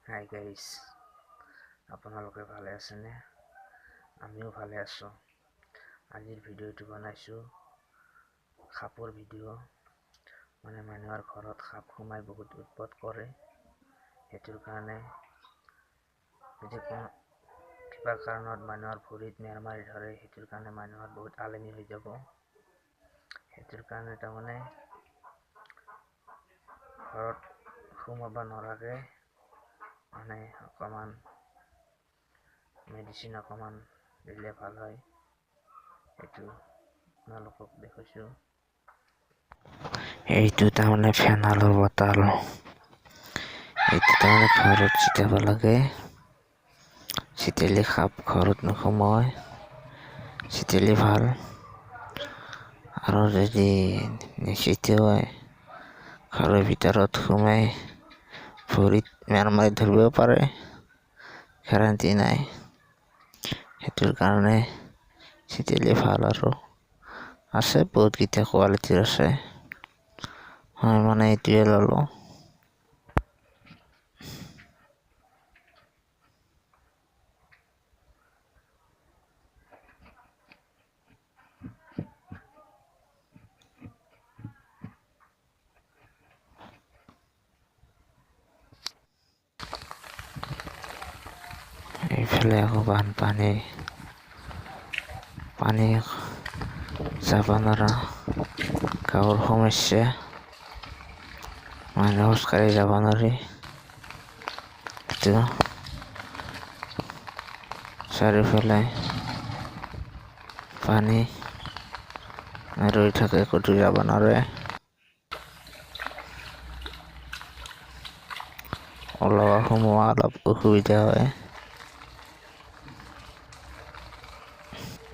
Hi guys, আপোনালোকে ভালে আছেনে? আমিও ভালে আছোঁ। আজিৰ ভিডিঅ'টো বনাইছোঁ সাপৰ ভিডিঅ'। মানে মানুহৰ ঘৰত সাপ সোমাই বহুত উৎপাত কৰে। সেইটোৰ কাৰণে যদি কিবা কাৰণত মানুহৰ ভৰিত মেৰ মাৰি ধৰে, সেইটোৰ কাৰণে মানুহৰ বহুত আলনি হৈ যাব। সেইটোৰ কাৰণে তাৰমানে ঘৰত সোমাব নোৱাৰাকে মানে অকণমান মেডিচিন অকণমান দিলে ভাল হয়। সেইটো আপোনালোকক দেখাইছোঁ। এইটো তাৰমানে ফেনাইলৰ বটল। এইটো তাৰমানে ঘৰত ছিটাব লাগে। ছিটিলে সাপ ঘৰত নোসোমায়, ছিটিলে ভাল। আৰু যদি নিছিটিয়াই ঘৰৰ ভিতৰত সোমাই ভৰিত মেৰ মাৰি ধৰিব পাৰে, গেৰাণ্টি নাই। সেইটোৰ কাৰণে ছিটিলে ভাল। আৰু আছে বহুতকেইটা কোৱালিটিৰ আছে। মই মানে এইটোৱে ল'লোঁ। এইফালে আকৌ বানপানী, পানী যাব নোৱাৰা গাঁৱৰ সমস্যা। মানুহ খোজকাঢ়ি যাব নোৱাৰি। এইটো চাৰিওফালে পানী ৰৈ থাকে, ক'তো যাব নোৱাৰে। ওলোৱা সোমোৱা অলপ অসুবিধা হয়।